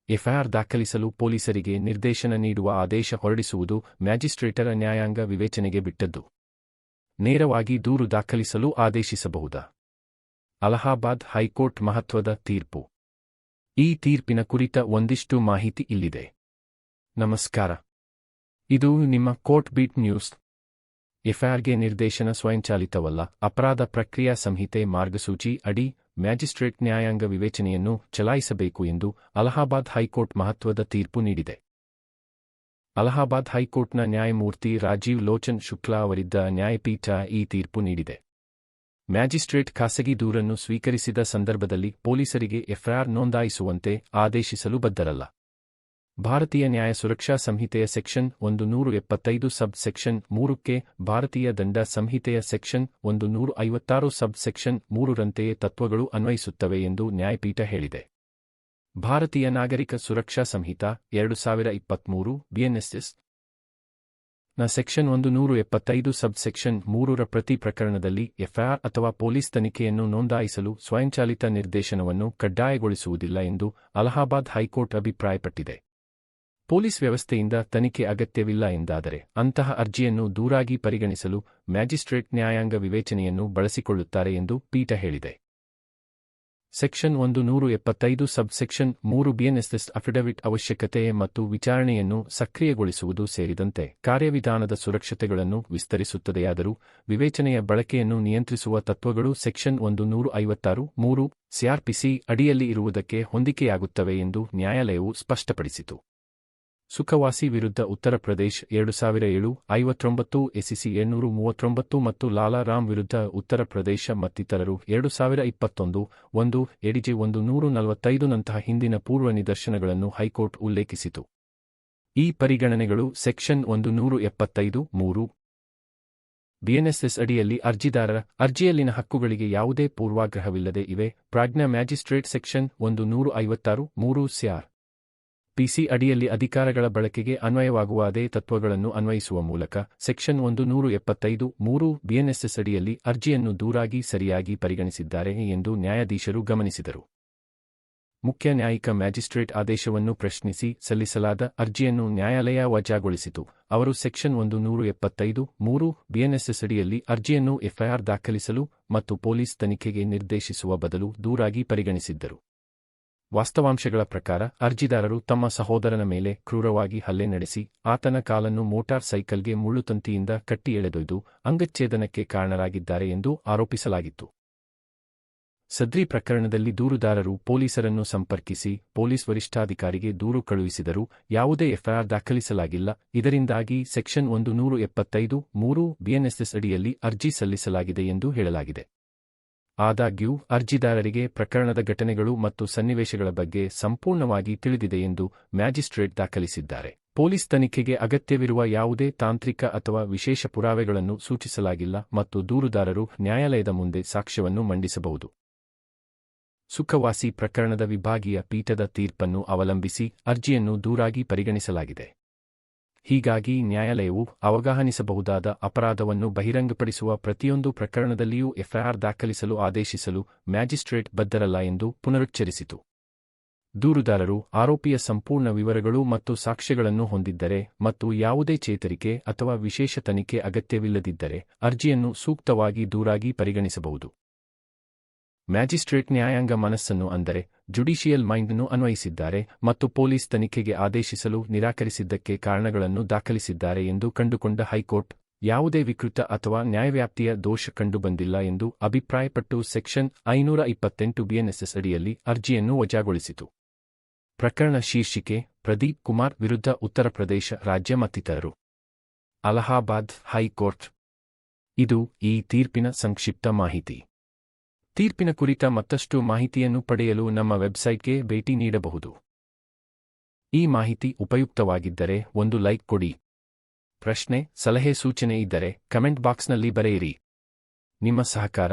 FIR ದಾಖಲಿಸಲು ಪೊಲೀಸರಿಗೆ ನಿರ್ದೇಶನ ನೀಡುವ ಆದೇಶ ಹೊರಡಿಸುವುದು ಮ್ಯಾಜಿಸ್ಟ್ರೇಟರ ನ್ಯಾಯಾಂಗ ವಿವೇಚನೆಗೆ ಬಿಟ್ಟದ್ದು. ನೇರವಾಗಿ ದೂರು ದಾಖಲಿಸಲು ಆದೇಶಿಸಬಹುದಾ? ಅಲಹಾಬಾದ್ ಹೈಕೋರ್ಟ್ ಮಹತ್ವದ ತೀರ್ಪು. ಈ ತೀರ್ಪಿನ ಕುರಿತ ಒಂದಿಷ್ಟು ಮಾಹಿತಿ ಇಲ್ಲಿದೆ. ನಮಸ್ಕಾರ. ಇದು ನಿಮ್ಮ ಕೋರ್ಟ್ ಬೀಟ್ ನ್ಯೂಸ್. ಎಫ್ಐಆರ್ಗೆ ನಿರ್ದೇಶನ ಸ್ವಯಂಚಾಲಿತವಲ್ಲ. ಅಪರಾಧ ಪ್ರಕ್ರಿಯಾ ಸಂಹಿತೆ ಮಾರ್ಗಸೂಚಿ ಅಡಿ ಮ್ಯಾಜಿಸ್ಟ್ರೇಟ್ ನ್ಯಾಯಾಂಗ ವಿವೇಚನೆಯನ್ನು ಚಲಾಯಿಸಬೇಕು ಎಂದು ಅಲಹಾಬಾದ್ ಹೈಕೋರ್ಟ್ ಮಹತ್ವದ ತೀರ್ಪು ನೀಡಿದೆ. ಅಲಹಾಬಾದ್ ಹೈಕೋರ್ಟ್ನ ನ್ಯಾಯಮೂರ್ತಿ ರಾಜೀವ್ ಲೋಚನ್ ಶುಕ್ಲಾ ಅವರಿದ್ದ ನ್ಯಾಯಪೀಠ ಈ ತೀರ್ಪು ನೀಡಿದೆ. ಮ್ಯಾಜಿಸ್ಟ್ರೇಟ್ ಖಾಸಗಿ ದೂರನ್ನು ಸ್ವೀಕರಿಸಿದ ಸಂದರ್ಭದಲ್ಲಿ ಪೊಲೀಸರಿಗೆ ಎಫ್ಐಆರ್ ನೋಂದಾಯಿಸುವಂತೆ ಆದೇಶಿಸಲು ಬದ್ಧರಲ್ಲ. ಭಾರತೀಯ ನ್ಯಾಯ ಸುರಕ್ಷಾ ಸಂಹಿತೆಯ ಸೆಕ್ಷನ್ 175 ಸಬ್ ಸೆಕ್ಷನ್ 3ಕ್ಕೆ ಭಾರತೀಯ ದಂಡ ಸಂಹಿತೆಯ ಸೆಕ್ಷನ್ 156 ಸಬ್ ಸೆಕ್ಷನ್ 3ರಂತೆಯೇ ತತ್ವಗಳು ಅನ್ವಯಿಸುತ್ತವೆ ಎಂದು ನ್ಯಾಯಪೀಠ ಹೇಳಿದೆ. ಭಾರತೀಯ ನಾಗರಿಕ ಸುರಕ್ಷಾ ಸಂಹಿತಾ 2023 ಬಿಎನ್ಎಸ್ಎಸ್ ನ ಸೆಕ್ಷನ್ 175 ಸಬ್ ಸೆಕ್ಷನ್ 3ರ ಪ್ರತಿ ಪ್ರಕರಣದಲ್ಲಿ ಎಫ್ಐಆರ್ ಅಥವಾ ಪೊಲೀಸ್ ತನಿಖೆಯನ್ನು ನೋಂದಾಯಿಸಲು ಸ್ವಯಂಚಾಲಿತ ನಿರ್ದೇಶನವನ್ನು ಕಡ್ಡಾಯಗೊಳಿಸುವುದಿಲ್ಲ ಎಂದು ಅಲಹಾಬಾದ್ ಹೈಕೋರ್ಟ್ ಅಭಿಪ್ರಾಯಪಟ್ಟಿದೆ. ಪೊಲೀಸ್ ವ್ಯವಸ್ಥೆಯಿಂದ ತನಿಖೆ ಅಗತ್ಯವಿಲ್ಲ ಎಂದಾದರೆ ಅಂತಹ ಅರ್ಜಿಯನ್ನು ದೂರಾಗಿ ಪರಿಗಣಿಸಲು ಮ್ಯಾಜಿಸ್ಟ್ರೇಟ್ ನ್ಯಾಯಾಂಗ ವಿವೇಚನೆಯನ್ನು ಬಳಸಿಕೊಳ್ಳುತ್ತಾರೆ ಎಂದು ಪೀಠ ಹೇಳಿದೆ. ಸೆಕ್ಷನ್ 175 ಸಬ್ ಸೆಕ್ಷನ್ 3 ಬಿಎನ್ಎಸ್ಎಸ್ ಅಫಿಡವಿಟ್ ಅವಶ್ಯಕತೆ ಮತ್ತು ವಿಚಾರಣೆಯನ್ನು ಸಕ್ರಿಯಗೊಳಿಸುವುದು ಸೇರಿದಂತೆ ಕಾರ್ಯವಿಧಾನದ ಸುರಕ್ಷತೆಗಳನ್ನು ವಿಸ್ತರಿಸುತ್ತದೆಯಾದರೂ ವಿವೇಚನೆಯ ಬಳಕೆಯನ್ನು ನಿಯಂತ್ರಿಸುವ ತತ್ವಗಳು ಸೆಕ್ಷನ್ 156(3) ಸಿಆರ್ಪಿಸಿ ಅಡಿಯಲ್ಲಿ ಇರುವುದಕ್ಕೆ ಹೊಂದಿಕೆಯಾಗುತ್ತವೆ ಎಂದು ನ್ಯಾಯಾಲಯವು ಸ್ಪಷ್ಟಪಡಿಸಿತು. ಸುಖವಾಸಿ ವಿರುದ್ಧ ಉತ್ತರ ಪ್ರದೇಶ್ 2007 59 ಎಸಿಸಿ 739 ಮತ್ತು ಲಾಲಾ ರಾಮ್ ವಿರುದ್ಧ ಉತ್ತರ ಪ್ರದೇಶ ಮತ್ತಿತರರು 2021 1 ಎಡಿಜೆ 145 ನಂತಹ ಹಿಂದಿನ ಪೂರ್ವ ನಿದರ್ಶನಗಳನ್ನು ಹೈಕೋರ್ಟ್ ಉಲ್ಲೇಖಿಸಿತು. ಈ ಪರಿಗಣನೆಗಳು ಸೆಕ್ಷನ್ 175(3) ಬಿಎನ್ಎಸ್ಎಸ್ ಅಡಿಯಲ್ಲಿ ಅರ್ಜಿದಾರರ ಅರ್ಜಿಯಲ್ಲಿನ ಹಕ್ಕುಗಳಿಗೆ ಯಾವುದೇ ಪೂರ್ವಾಗ್ರಹವಿಲ್ಲದೆ ಇವೆ. ಪ್ರಾಜ್ಞಾ ಮ್ಯಾಜಿಸ್ಟ್ರೇಟ್ ಸೆಕ್ಷನ್ 156(3) ಸಿಆರ್ ಪಿಸಿ ಅಡಿಯಲ್ಲಿ ಅಧಿಕಾರಗಳ ಬಳಕೆಗೆ ಅನ್ವಯವಾಗುವ ಅದೇ ತತ್ವಗಳನ್ನು ಅನ್ವಯಿಸುವ ಮೂಲಕ ಸೆಕ್ಷನ್ 175(3) ಬಿಎನ್ಎಸ್ಎಸ್ ಅಡಿಯಲ್ಲಿ ಅರ್ಜಿಯನ್ನು ದೂರಾಗಿ ಸರಿಯಾಗಿ ಪರಿಗಣಿಸಿದ್ದಾರೆ ಎಂದು ನ್ಯಾಯಾಧೀಶರು ಗಮನಿಸಿದರು. ಮುಖ್ಯ ನ್ಯಾಯಿಕ ಮ್ಯಾಜಿಸ್ಟ್ರೇಟ್ ಆದೇಶವನ್ನು ಪ್ರಶ್ನಿಸಿ ಸಲ್ಲಿಸಲಾದ ಅರ್ಜಿಯನ್ನು ನ್ಯಾಯಾಲಯ ವಜಾಗೊಳಿಸಿತು. ಅವರು ಸೆಕ್ಷನ್ 175(3) ಬಿಎನ್ಎಸ್ಎಸ್ ಅಡಿಯಲ್ಲಿ ಅರ್ಜಿಯನ್ನು ಎಫ್ಐಆರ್ ದಾಖಲಿಸಲು ಮತ್ತು ಪೊಲೀಸ್ ತನಿಖೆಗೆ ನಿರ್ದೇಶಿಸುವ ಬದಲು ದೂರಾಗಿ ಪರಿಗಣಿಸಿದ್ದರು. ವಾಸ್ತವಾಂಶಗಳ ಪ್ರಕಾರ ಅರ್ಜಿದಾರರು ತಮ್ಮ ಸಹೋದರನ ಮೇಲೆ ಕ್ರೂರವಾಗಿ ಹಲ್ಲೆ ನಡೆಸಿ ಆತನ ಕಾಲನ್ನು ಮೋಟಾರ್ ಸೈಕಲ್ಗೆ ಮುಳ್ಳುತಂತಿಯಿಂದ ಕಟ್ಟಿ ಎಳೆದೊಯ್ದು ಅಂಗಚ್ಛೇದನಕ್ಕೆ ಕಾರಣರಾಗಿದ್ದಾರೆ ಎಂದು ಆರೋಪಿಸಲಾಗಿತ್ತು. ಸದ್ರಿ ಪ್ರಕರಣದಲ್ಲಿ ದೂರುದಾರರು ಪೊಲೀಸರನ್ನು ಸಂಪರ್ಕಿಸಿ ಪೊಲೀಸ್ ವರಿಷ್ಠಾಧಿಕಾರಿಗೆ ದೂರು ಕಳುಹಿಸಿದರೂ ಯಾವುದೇ ಎಫ್ಐಆರ್ ದಾಖಲಿಸಲಾಗಿಲ್ಲ. ಇದರಿಂದಾಗಿ ಸೆಕ್ಷನ್ 175(3) ಬಿಎನ್ಎಸ್ಎಸ್ ಅಡಿಯಲ್ಲಿ ಅರ್ಜಿ ಸಲ್ಲಿಸಲಾಗಿದೆ ಎಂದು ಹೇಳಲಾಗಿದೆ. ಆದಾಗ್ಯೂ ಅರ್ಜಿದಾರರಿಗೆ ಪ್ರಕರಣದ ಘಟನೆಗಳು ಮತ್ತು ಸನ್ನಿವೇಶಗಳ ಬಗ್ಗೆ ಸಂಪೂರ್ಣವಾಗಿ ತಿಳಿದಿದೆ ಎಂದು ಮ್ಯಾಜಿಸ್ಟ್ರೇಟ್ ದಾಖಲಿಸಿದ್ದಾರೆ. ಪೊಲೀಸ್ ತನಿಖೆಗೆ ಅಗತ್ಯವಿರುವ ಯಾವುದೇ ತಾಂತ್ರಿಕ ಅಥವಾ ವಿಶೇಷ ಪುರಾವೆಗಳನ್ನು ಸೂಚಿಸಲಾಗಿಲ್ಲ ಮತ್ತು ದೂರುದಾರರು ನ್ಯಾಯಾಲಯದ ಮುಂದೆ ಸಾಕ್ಷ್ಯವನ್ನು ಮಂಡಿಸಬಹುದು. ಸುಖವಾಸಿ ಪ್ರಕರಣದ ವಿಭಾಗೀಯ ಪೀಠದ ತೀರ್ಪನ್ನು ಅವಲಂಬಿಸಿ ಅರ್ಜಿಯನ್ನು ದೂರಾಗಿ ಪರಿಗಣಿಸಲಾಗಿದೆ. ಹೀಗಾಗಿ ನ್ಯಾಯಾಲಯವು ಅವಗಾಹನಿಸಬಹುದಾದ ಅಪರಾಧವನ್ನು ಬಹಿರಂಗಪಡಿಸುವ ಪ್ರತಿಯೊಂದು ಪ್ರಕರಣದಲ್ಲಿಯೂ ಎಫ್ಐಆರ್ ದಾಖಲಿಸಲು ಆದೇಶಿಸಲು ಮ್ಯಾಜಿಸ್ಟ್ರೇಟ್ ಬದ್ಧರಲ್ಲ ಎಂದು ಪುನರುಚ್ಚರಿಸಿತು. ದೂರುದಾರರು ಆರೋಪಿಯ ಸಂಪೂರ್ಣ ವಿವರಗಳು ಮತ್ತು ಸಾಕ್ಷ್ಯಗಳನ್ನು ಹೊಂದಿದ್ದರೆ ಮತ್ತು ಯಾವುದೇ ಚೇತರಿಕೆ ಅಥವಾ ವಿಶೇಷ ತನಿಖೆ ಅಗತ್ಯವಿಲ್ಲದಿದ್ದರೆ ಅರ್ಜಿಯನ್ನು ಸೂಕ್ತವಾಗಿ ದೂರಾಗಿ ಪರಿಗಣಿಸಬಹುದು. ಮ್ಯಾಜಿಸ್ಟ್ರೇಟ್ ನ್ಯಾಯಾಂಗ ಮನಸ್ಸನ್ನು ಅಂದರೆ ಜುಡಿಷಿಯಲ್ ಮೈಂಡನ್ನು ಅನ್ವಯಿಸಿದ್ದಾರೆ ಮತ್ತು ಪೊಲೀಸ್ ತನಿಖೆಗೆ ಆದೇಶಿಸಲು ನಿರಾಕರಿಸಿದ್ದಕ್ಕೆ ಕಾರಣಗಳನ್ನು ದಾಖಲಿಸಿದ್ದಾರೆ ಎಂದು ಕಂಡುಕೊಂಡ ಹೈಕೋರ್ಟ್ ಯಾವುದೇ ವಿಕೃತ ಅಥವಾ ನ್ಯಾಯವ್ಯಾಪ್ತಿಯ ದೋಷ ಕಂಡುಬಂದಿಲ್ಲ ಎಂದು ಅಭಿಪ್ರಾಯಪಟ್ಟು ಸೆಕ್ಷನ್ 528 ಬಿಎನ್ಎಸ್ಎಸ್ ಅಡಿಯಲ್ಲಿ ಅರ್ಜಿಯನ್ನು ವಜಾಗೊಳಿಸಿತು. ಪ್ರಕರಣ ಶೀರ್ಷಿಕೆ ಪ್ರದೀಪ್ ಕುಮಾರ್ ವಿರುದ್ಧ ಉತ್ತರ ಪ್ರದೇಶ ರಾಜ್ಯ ಮತ್ತಿತರರು. ಅಲಹಾಬಾದ್ ಹೈಕೋರ್ಟ್. ಇದು ಈ ತೀರ್ಪಿನ ಸಂಕ್ಷಿಪ್ತ ಮಾಹಿತಿ. ತೀರ್ಪಿನ ಕುರಿತ ಮತ್ತಷ್ಟು ಮಾಹಿತಿಯನ್ನು ಪಡೆಯಲು ನಮ್ಮ ವೆಬ್ಸೈಟ್ಗೆ ಭೇಟಿ ನೀಡಬಹುದು. ಈ ಮಾಹಿತಿ ಉಪಯುಕ್ತವಾಗಿದ್ದರೆ ಒಂದು ಲೈಕ್ ಕೊಡಿ. ಪ್ರಶ್ನೆ, ಸಲಹೆ, ಸೂಚನೆ ಇದ್ದರೆ ಕಮೆಂಟ್ ಬಾಕ್ಸ್ನಲ್ಲಿ ಬರೆಯಿರಿ. ನಿಮ್ಮ ಸಹಕಾರ